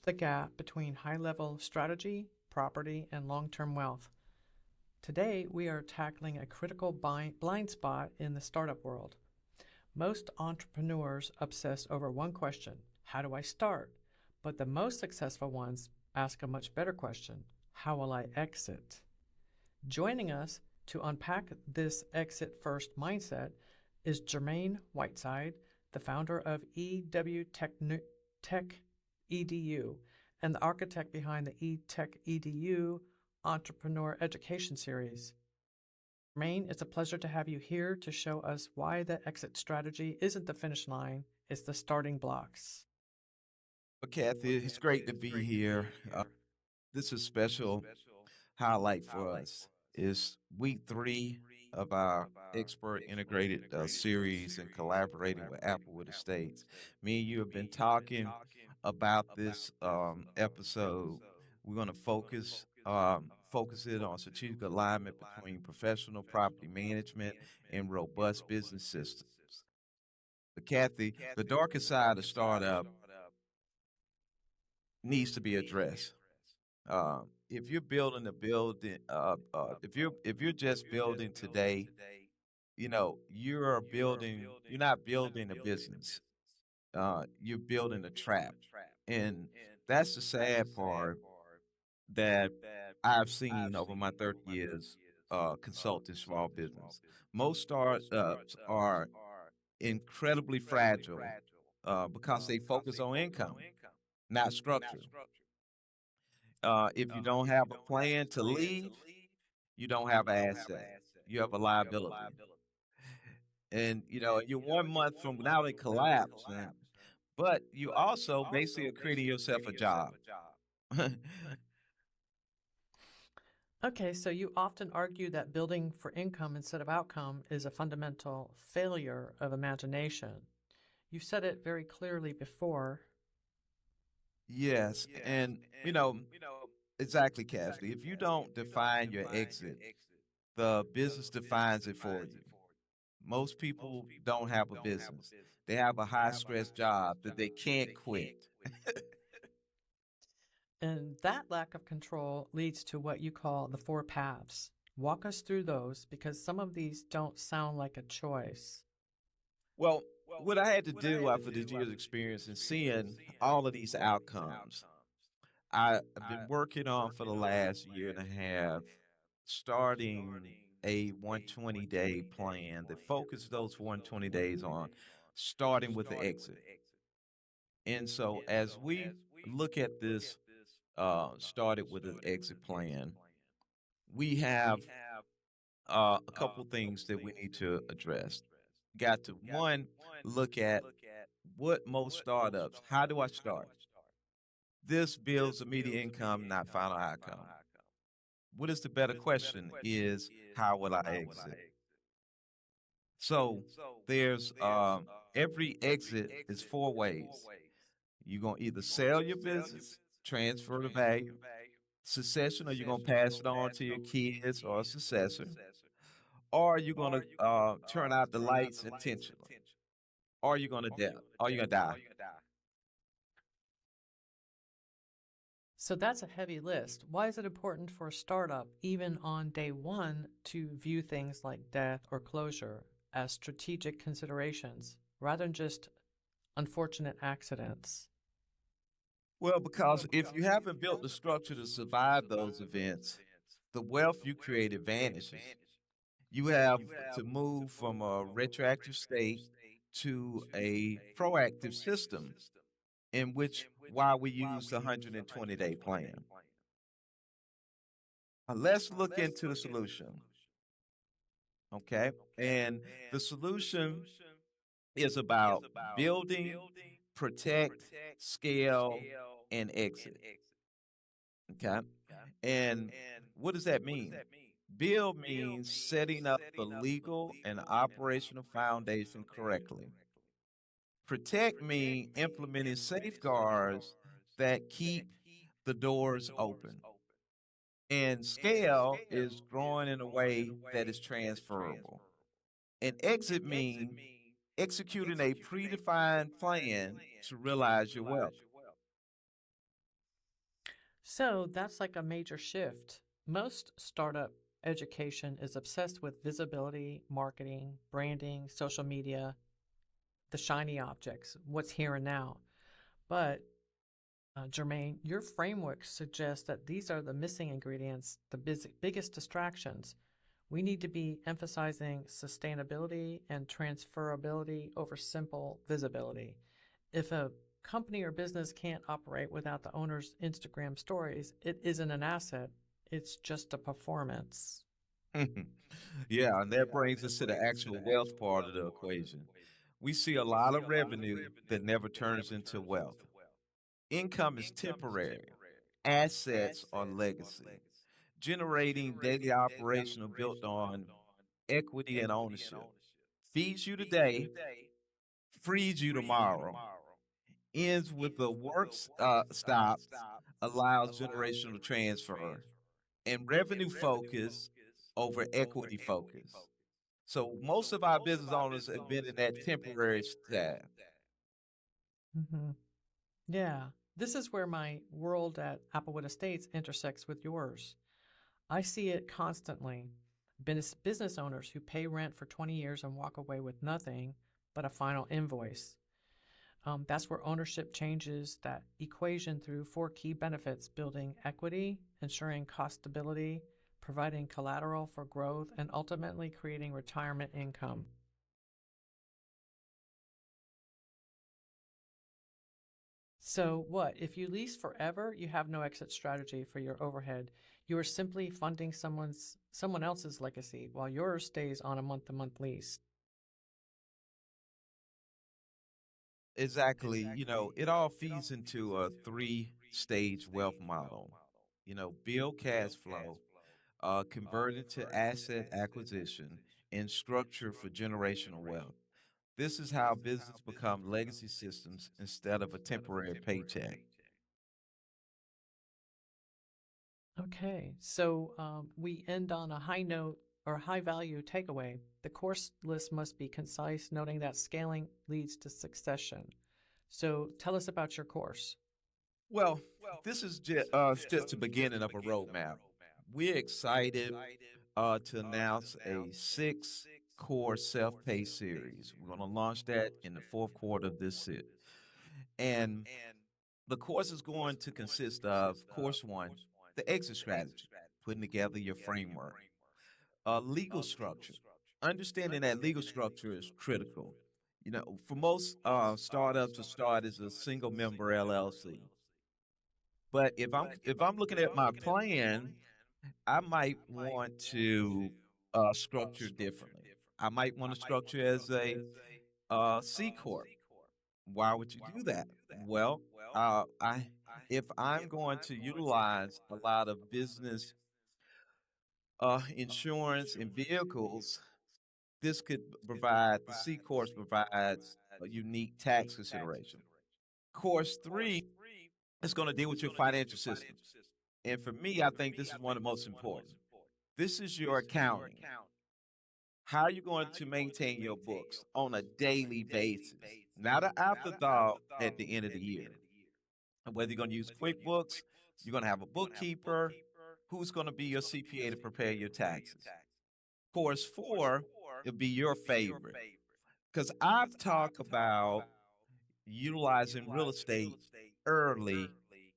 the gap between high-level strategy, property, and long-term wealth. Today, we are tackling a critical blind spot in the startup world. Most entrepreneurs obsess over one question: how do I start? But the most successful ones ask a much better question: how will I exit? Joining us to unpack this exit first mindset is Jermaine Whiteside, the founder of EWTECHEDU and the architect behind the EWTECHEDU Entrepreneur Education Series. Jermaine, it's a pleasure to have you here to show us why the exit strategy isn't the finish line, it's the starting blocks. Well, Kathy, it's great to be here. This is a special highlight for us. It's week 3 of our expert integrated series and collaborating with Applewood Estates. Me and you have been talking about this episode. We're going to focus it on strategic alignment between professional property management and robust business systems. But Kathy, the darker side of startup needs to be addressed. If you're building a building, if you're just building today, you're not building a business. You're building a trap, and that's the sad part that I've seen over my 30 years consulting small business. Most startups are incredibly fragile because they focus on income, not structure. If you don't have a plan to leave, you don't have an asset. You have a liability. And you're 1 month from now they collapse, but you also basically are creating yourself a job. Okay, so you often argue that building for income instead of outcome is a fundamental failure of imagination. You've said it very clearly before. Yes, and exactly, Cassidy. If you don't define your exit, the business defines it for you. Most people don't have a business. They have a high stress job that they can't quit. And that lack of control leads to what you call the four paths. Walk us through those because some of these don't sound like a choice. Well, what I had to do after this year's experience and seeing all of these outcomes, I've been working on for the last year and a half, starting a 120-day plan that focuses those 120 days on starting with the exit. And so as we look at this, started with an exit plan, we have a couple things that we need to address. Got to one, look at what most startups, how do I start? This builds immediate income, not final outcome. What is the better question is how will I exit? So there's every exit is 4 ways. You're gonna either sell your business, transfer the value, succession, or you're gonna pass it on to your kids or a successor, or you're gonna turn out the lights intentionally, or you're gonna die, or you're gonna die. So that's a heavy list. Why is it important for a startup, even on day one, to view things like death or closure as strategic considerations rather than just unfortunate accidents? Well, because if you haven't built the structure to survive those events, the wealth you created vanishes. You have to move from a retroactive state to a proactive system in which why we use the 120-day plan. Let's look into the solution, okay? And the solution is about building, protect, scale, and exit, okay? And what does that mean? Build means setting up the legal and operational foundation correctly. Protect means implementing safeguards that keep the doors open. And scale is growing in a way that is transferable. And exit means executing a predefined plan to realize your wealth. So that's like a major shift. Most startup education is obsessed with visibility, marketing, branding, social media, the shiny objects, what's here and now. But Jermaine, your framework suggests that these are the missing ingredients, the biggest distractions. We need to be emphasizing sustainability and transferability over simple visibility. If a company or business can't operate without the owner's Instagram stories, it isn't an asset, it's just a performance. Yeah, and that brings us to the actual wealth part of the equation. We see a lot of revenue that never turns into wealth. Income is temporary, assets are legacy, generating daily operational built on equity and ownership. Feeds you today, frees you tomorrow, ends with the stops, allows generational transfer, and revenue focus over equity focus. So most of our business owners have been in that temporary staff. Mm-hmm. Yeah, this is where my world at Applewood Estates intersects with yours. I see it constantly. Business owners who pay rent for 20 years and walk away with nothing but a final invoice. That's where ownership changes that equation through four key benefits: building equity, ensuring cost stability, providing collateral for growth, and ultimately creating retirement income. So, what? If you lease forever, you have no exit strategy for your overhead. You are simply funding someone else's legacy while yours stays on a month-to-month lease. Exactly. It all feeds into a three-stage wealth model. Build cash flow, convert into asset acquisition, and structure for generational wealth. This is how business become legacy systems instead of a temporary paycheck. Okay, so we end on a high note or high value takeaway. The course list must be concise, noting that scaling leads to succession. So tell us about your course. Well, this is just the beginning of a roadmap. We're excited to announce a six-core self-paced series. We're going to launch that in the fourth quarter of this year. And the course is going to consist of course one, the exit strategy, putting together your framework, legal structure. Understanding that legal structure is critical. For most startups, to start as a single member LLC. But if I'm looking at my plan, I might want to structure differently. I might want to structure as a C corp. Why would you do that? Well, I if I'm going to utilize a lot of business insurance and vehicles, this could provide the C course provides a unique tax consideration. Course three is going to deal with your financial systems. And for me, I think this is one of the most important. This is your accounting. How are you going to maintain your books on a daily basis? Not an afterthought at the end of the year. And whether you're going to use QuickBooks, you're going to have a bookkeeper, who's going to be your CPA to prepare your taxes. Course four, it'll be your favorite. Because I've talked about utilizing real estate early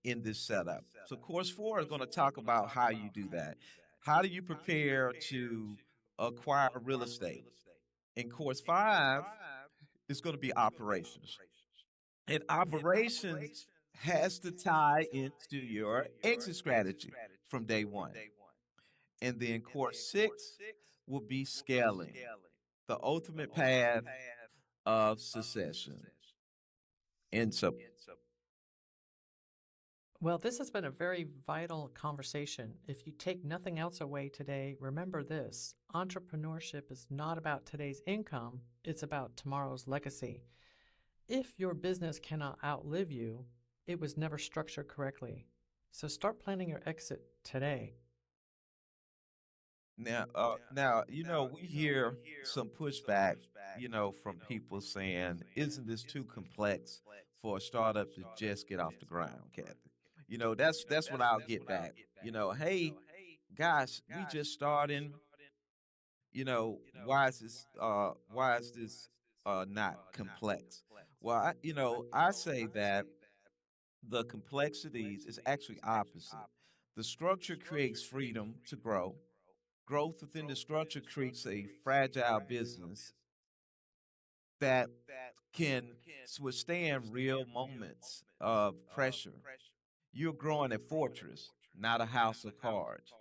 in this setup. So, course four is going to talk about how you do that. How do you prepare to acquire real estate? In course five, is going to be operations. And operations has to tie into your exit strategy from day one. And then course six will be scaling, the ultimate path of succession. And so, Well, this has been a very vital conversation. If you take nothing else away today, remember this: entrepreneurship is not about today's income, it's about tomorrow's legacy. If your business cannot outlive you, it was never structured correctly. So start planning your exit today. now, we hear some pushback, from people saying, "Isn't this too complex for a startup to just get off the ground, Kathy?" That's what I'll get back. Hey, guys, we just starting. Why is this not complex? Well, I say that the complexities is actually opposite. The structure creates freedom to grow. Growth within the structure creates a fragile business that can withstand real moments of pressure. You're growing a fortress, not a house of cards.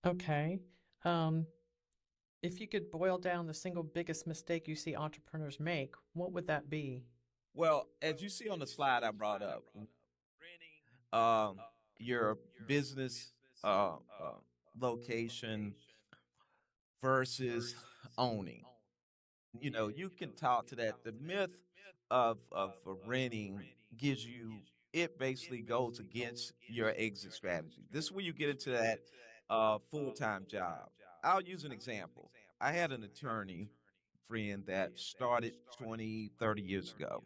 Okay. Um, if you could boil down the single biggest mistake you see entrepreneurs make, what would that be? Well, as you see on the slide I brought up, um, your business location versus owning. You can talk to that. The myth of renting gives you it basically goes against your exit strategy. This is where you get into that full-time job. I'll use an example. I had an attorney friend that started 20, 30 years ago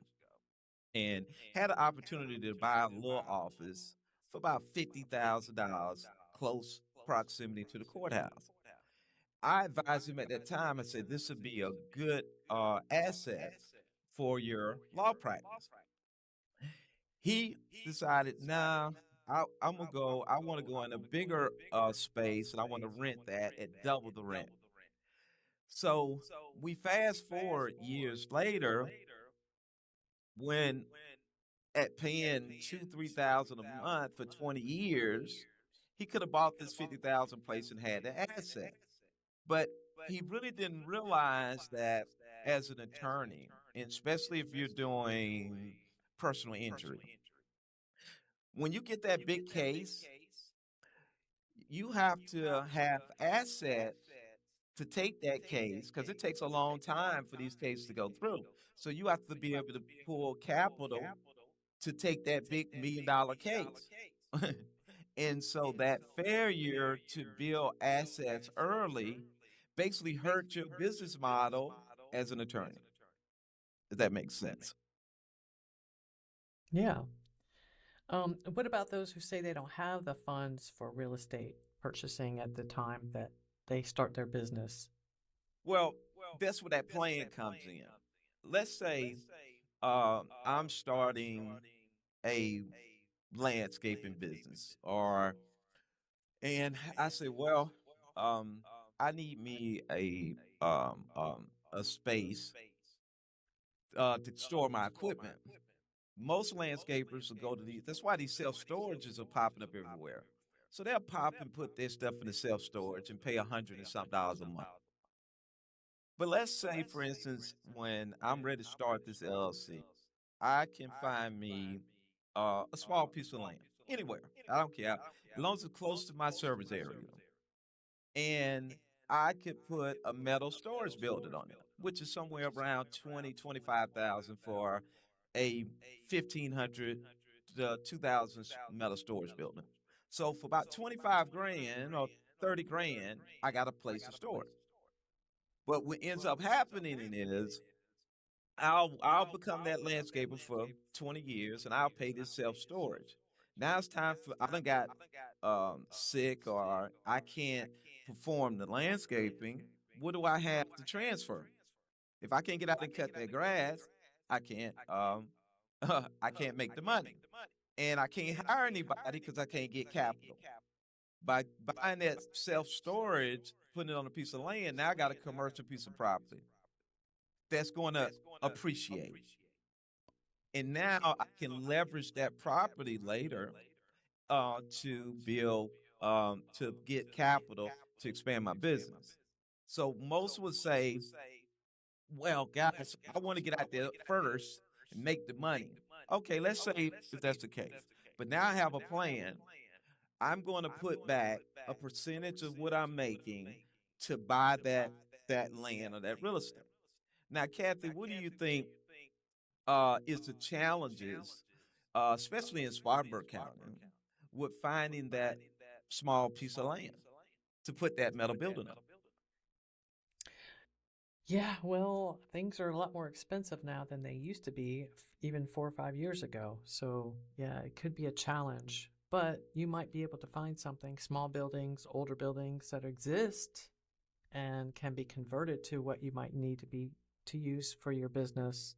and had an opportunity to buy a little office for about $50,000 close proximity to the courthouse. I advised him at that time. I said this would be a good asset for your law practice. He decided, nah, I'm gonna go. I want to go in a bigger space, and I want to rent that at double the rent. So we fast forward years later, when at paying 2, 3 thousand a month for 20 years, he could have bought this 50,000 place and had the asset. But he really didn't realize that as an attorney, and especially if you're doing personal injury, when you get that big case, you have to have assets to take that case because it takes a long time for these cases to go through. So you have to be able to pull capital to take that big $1 million case. And so that failure to build assets early basically hurt your business model as an attorney. If that makes sense. Yeah. What about those who say they don't have the funds for real estate purchasing at the time that they start their business? Well, that's where that plan comes in. Let's say I'm starting a landscaping business, and I say, well, um, I need me a space to store my equipment. Most landscapers will go to these. That's why these self storages are popping up everywhere. So they'll pop and put their stuff in the self storage and pay $100 and some a month. But let's say, for instance, when I'm ready to start this LLC, I can find me a small piece of land anywhere. I don't care. As long as it's close to my service area. And I could put a metal storage building on it, which is somewhere around 20, 25,000 for a 1,500 to 2,000 metal storage building. So for about 25 grand or 30 grand, I got a place to store it. But what ends up happening is I'll become that landscaper for 20 years and I'll pay this self storage. Now it's time for I done got sick or I can't perform the landscaping. What do I have to transfer? If I can't get out and cut that grass, I can't I can't make the money. And I can't hire anybody because I can't get capital. By buying that self storage, putting it on a piece of land, now I got a commercial piece of property that's going to appreciate. And now I can leverage that property later to build, to get capital to expand my business. So most would say, well, guys, I want to get out there first and make the money. Okay, let's say if that's the case. But now I have a plan. I'm going to put back a percentage of what I'm making to buy that land or that real estate. Now, Kathy, what do you think is the challenges, especially in Spartanburg County, with finding that small piece of land to put that metal building up? Yeah, well, things are a lot more expensive now than they used to be, even 4 or 5 years ago. So, yeah, it could be a challenge. But you might be able to find something, small buildings, older buildings that exist and can be converted to what you might need to use for your business.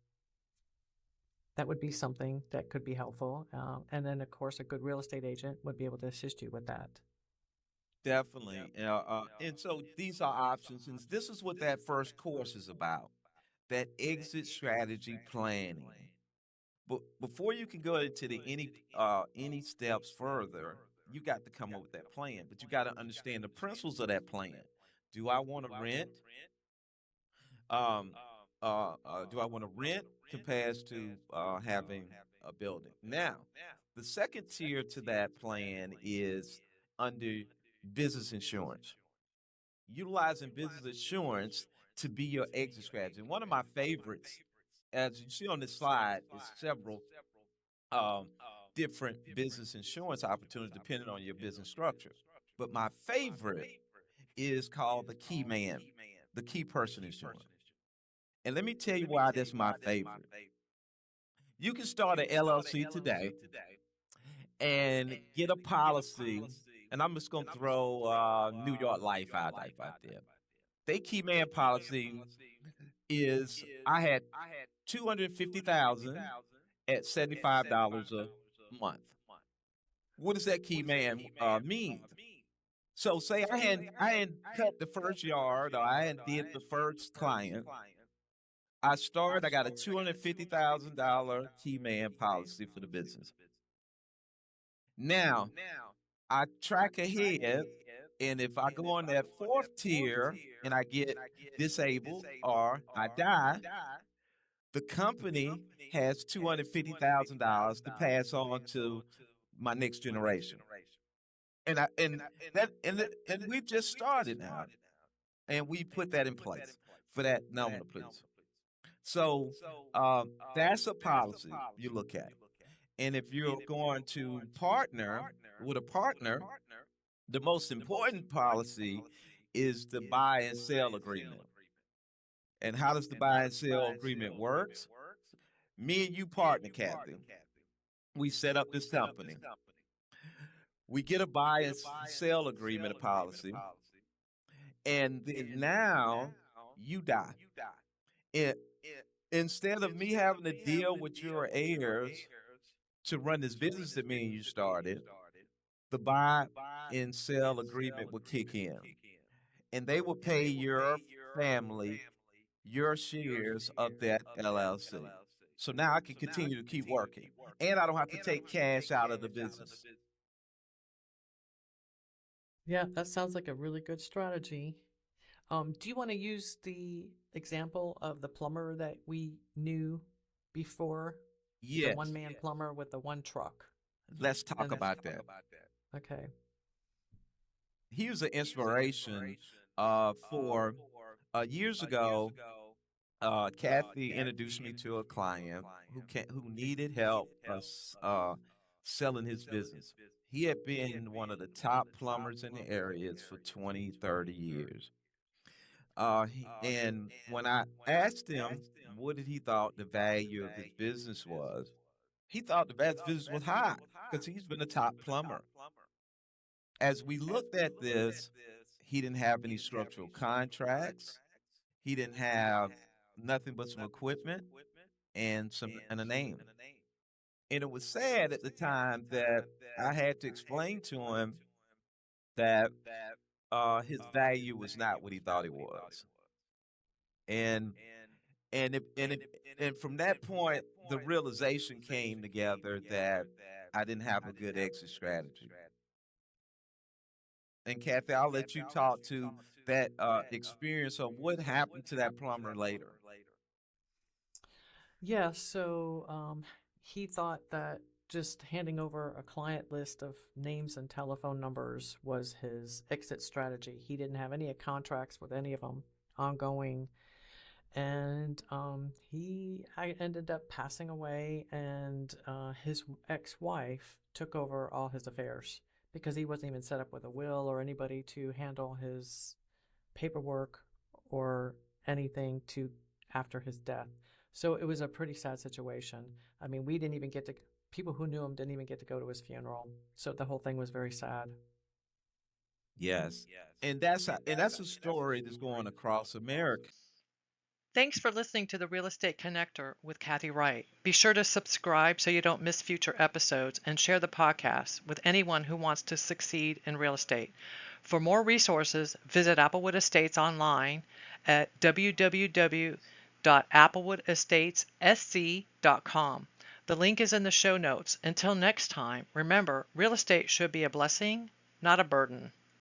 That would be something that could be helpful. And then, of course, a good real estate agent would be able to assist you with that. Definitely. And so these are options, and this is what that first course is about, that exit strategy planning. But before you can go into the any steps further, you got to come up with that plan. But you got to understand the principles of that plan. Do I want to rent? Um, do I want to rent compared to having a building? Now, the second tier to that plan is under business insurance, utilizing business insurance to be your exit strategy. And one of my favorites, as you see on this slide, is several um, different business insurance opportunities depending on your business structure. But my favorite is called the key person insurance. And let me tell you why that's my favorite. You can start an LLC today and get a policy, and I'm just going to throw New York Life out there. They key man policy is I had 250,000 at $75 a month. What does that key man mean? So say I hadn't cut the first yard or I hadn't did the first client. I got a $250,000 key man policy for the business. Now I track ahead, and if I go on that fourth tier and I get disabled or I die, the company has $250,000 to pass on to my next generation. And we've just started now, and we put that in place for that nominal, please. So that's a policy you look at. And if you're going to partner with a partner, the most important policy is the buy and sell agreement. And how does the buy and sell agreement works? Me and you partner, Kathy. We set up this company. We get a buy and sell agreement, a policy, and then now you die. It, instead of me having to deal with your heirs to run this business that me and you started, the buy and sell agreement will kick in, and they will pay your family your shares of that LLC. So now I can continue to keep working, and I don't have to take cash out of the business. Yeah, that sounds like a really good strategy. Do you want to use the example of the plumber that we knew before? The one Yes, man plumber with the one truck. let's talk And about that. okay. He was an inspiration for years ago. Kathy introduced me to a client who needed help selling his business. He had been one of the top plumbers in the areas for 20, 30 years. And when I asked him what did he thought the value of his business was, he thought the value of his business was high because he's been a top plumber. As we looked at this, he didn't have any structural contracts. He didn't have nothing but some equipment and a name. And it was sad at the time that I had to explain to him that his value was not what he thought it was. And and it, and it, and from that point, the realization came together that I didn't have a good exit strategy. And Kathy, I'll let you talk to that experience of what happened to that plumber later. Yeah, so he thought that just handing over a client list of names and telephone numbers was his exit strategy. He didn't have any contracts with any of them ongoing. And I ended up passing away, and his ex wife took over all his affairs because he wasn't even set up with a will or anybody to handle his paperwork or anything to after his death. So it was a pretty sad situation. I mean, we didn't even get to, people who knew him didn't even get to go to his funeral. So the whole thing was very sad. Yes. And that's a story that's going across America. Thanks for listening to the Real Estate Connector with Kathy Wright. Be sure to subscribe so you don't miss future episodes and share the podcast with anyone who wants to succeed in real estate. For more resources, visit Applewood Estates online at www.applewoodestates.com. The link is in the show notes. Until next time, remember, real estate should be a blessing, not a burden.